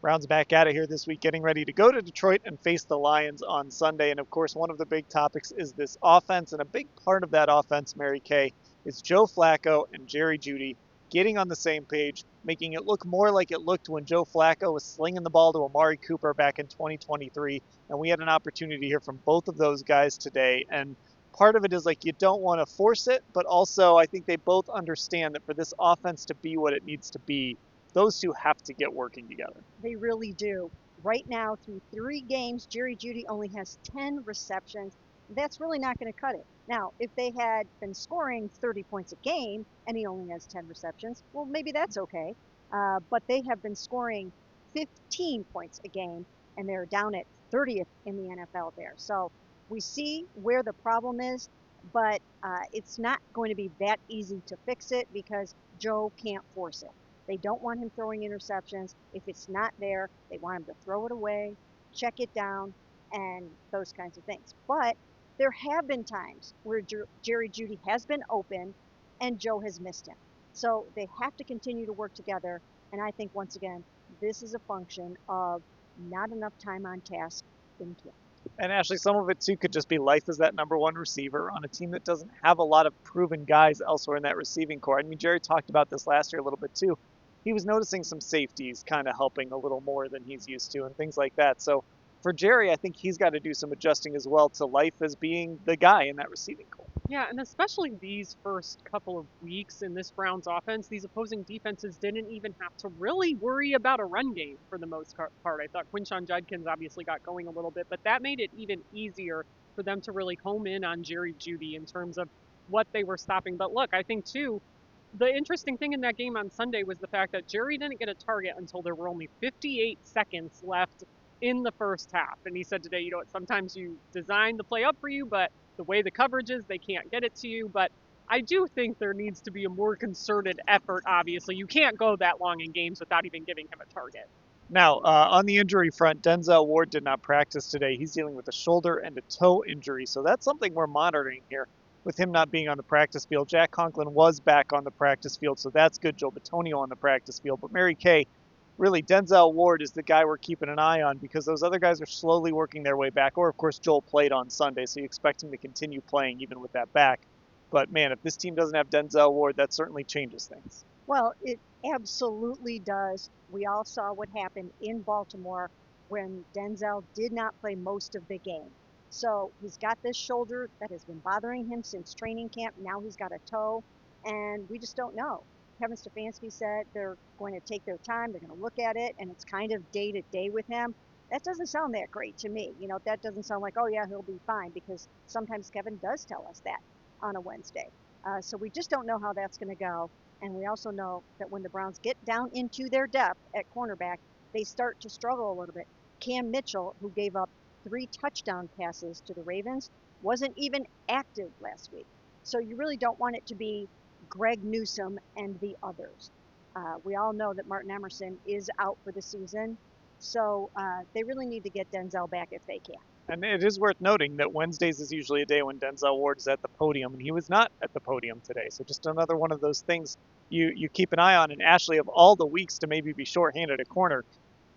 Browns back at it here this week, getting ready to go to Detroit and face the Lions on Sunday. And of course, one of the big topics is this offense. And a big part of that offense, Mary Kay, is Joe Flacco and Jeudy getting on the same page, making it look more like it looked when Joe Flacco was slinging the ball to Amari Cooper back in 2023. And we had an opportunity to hear from both of those guys today. And part of it is like you don't want to force it, but also I think they both understand that for this offense to be what it needs to be, those two have to get working together. They really do. Right now, through 3 games, Jeudy only has 10 receptions. That's really not going to cut it. Now, if they had been scoring 30 points a game and he only has 10 receptions, well, maybe that's okay. But they have been scoring 15 points a game, and they're down at 30th in the NFL there. So we see where the problem is, but it's not going to be that easy to fix it because Joe can't force it. They don't want him throwing interceptions. If it's not there, they want him to throw it away, check it down, and those kinds of things. But there have been times where Jeudy has been open and Joe has missed him. So they have to continue to work together. And I think, once again, this is a function of not enough time on task in camp. And Ashley, some of it too could just be life as that number one receiver on a team that doesn't have a lot of proven guys elsewhere in that receiving core. I mean, Jerry talked about this last year a little bit too. He was noticing some safeties kind of helping a little more than he's used to and things like that. So for Jerry, I think he's got to do some adjusting as well to life as being the guy in that receiving core. Yeah, and especially these first couple of weeks in this Browns offense, these opposing defenses didn't even have to really worry about a run game for the most part. I thought Quinshon Judkins obviously got going a little bit, but that made it even easier for them to really home in on Jeudy in terms of what they were stopping. But look, I think too, the interesting thing in that game on Sunday was the fact that Jerry didn't get a target until there were only 58 seconds left in the first half. And he said today, you know what, sometimes you design the play up for you, but the way the coverage is, they can't get it to you. But I do think there needs to be a more concerted effort, obviously. You can't go that long in games without even giving him a target. Now, on the injury front, Denzel Ward did not practice today. He's dealing with a shoulder and a toe injury, so that's something we're monitoring here with him not being on the practice field. Jack Conklin was back on the practice field, so that's good. Joe Bitonio on the practice field. But Mary Kay, really, Denzel Ward is the guy we're keeping an eye on because those other guys are slowly working their way back. Or, of course, Joel played on Sunday, so you expect him to continue playing even with that back. But, man, if this team doesn't have Denzel Ward, that certainly changes things. Well, it absolutely does. We all saw what happened in Baltimore when Denzel did not play most of the game. So he's got this shoulder that has been bothering him since training camp. Now he's got a toe, and we just don't know. Kevin Stefanski said they're going to take their time, they're going to look at it, and it's kind of day to day with him. That doesn't sound that great to me. You know, that doesn't sound like, oh, yeah, he'll be fine, because sometimes Kevin does tell us that on a Wednesday. So we just don't know how that's going to go. And we also know that when the Browns get down into their depth at cornerback, they start to struggle a little bit. Cam Mitchell, who gave up 3 touchdown passes to the Ravens, wasn't even active last week. So you really don't want it to be Greg Newsome and the others. We all know that Martin Emerson is out for the season. So they really need to get Denzel back if they can. And it is worth noting that Wednesdays is usually a day when Denzel Ward is at the podium, and he was not at the podium today. So just another one of those things you keep an eye on. And Ashley, of all the weeks to maybe be shorthanded at corner,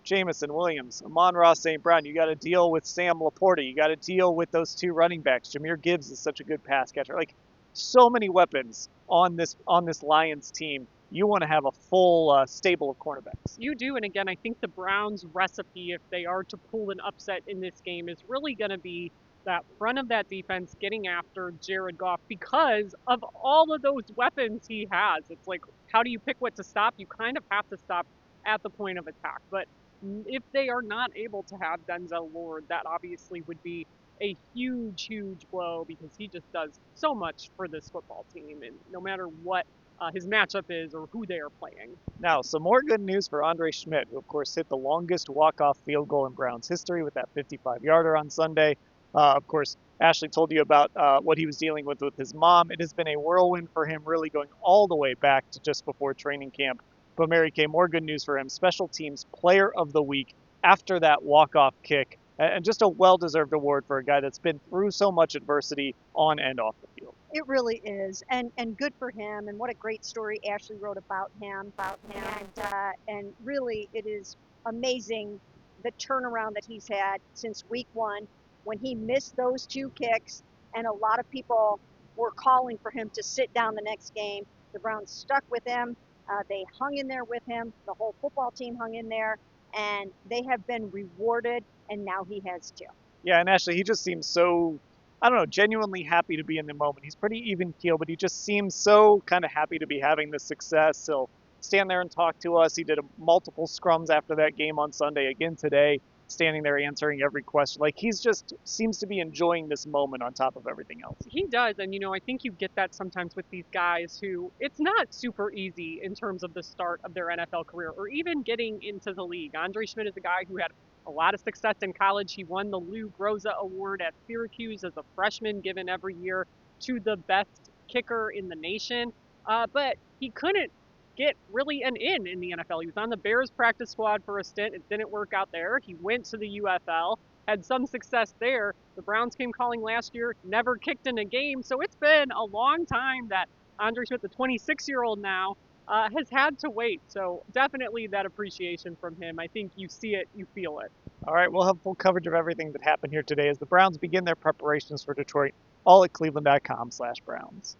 Jamison Williams, Amon-Ra St. Brown, you got to deal with Sam Laporta. You got to deal with those 2 running backs. Jahmyr Gibbs is such a good pass catcher. Like, so many weapons on this Lions team. You want to have a full stable of cornerbacks. You do, and again, I think the Browns' recipe, if they are to pull an upset in this game, is really going to be that front of that defense getting after Jared Goff because of all of those weapons he has. It's like, how do you pick what to stop? You kind of have to stop at the point of attack. But if they are not able to have Denzel Ward, that obviously would be a huge, huge blow because he just does so much for this football team, and no matter what his matchup is or who they are playing. Now, some more good news for Andre Szmyt, who, of course, hit the longest walk-off field goal in Browns history with that 55-yarder on Sunday. Of course, Ashley told you about what he was dealing with his mom. It has been a whirlwind for him, really going all the way back to just before training camp. But Mary Kay, more good news for him. Special Teams Player of the Week after that walk-off kick. And just a well-deserved award for a guy that's been through so much adversity on and off the field. It really is, and good for him. And what a great story Ashley wrote about him. And really, it is amazing the turnaround that he's had since week 1 when he missed those 2 kicks, and a lot of people were calling for him to sit down the next game. The Browns stuck with him. They hung in there with him. The whole football team hung in there, and they have been rewarded, and now he has too. Yeah, and Ashley, he just seems so, I don't know, genuinely happy to be in the moment. He's pretty even keel, but he just seems so kind of happy to be having this success. He'll stand there and talk to us. He did multiple scrums after that game on Sunday, again today, standing there answering every question. Like, he's just seems to be enjoying this moment on top of everything else. He does, and I think you get that sometimes with these guys who it's not super easy in terms of the start of their NFL career or even getting into the league. Andre Szmyt is a guy who had a lot of success in college. He won the Lou Groza Award at Syracuse as a freshman, given every year to the best kicker in the nation. But he couldn't get really an in the NFL. He was on the Bears practice squad for a stint. It didn't work out there. He went to the UFL, had some success there. The Browns came calling last year, never kicked in a game. So it's been a long time that Andre Szmyt, the 26-year-old now, has had to wait. So definitely that appreciation from him. I think you see it, you feel it. All right, we'll have full coverage of everything that happened here today as the Browns begin their preparations for Detroit, all at cleveland.com/Browns.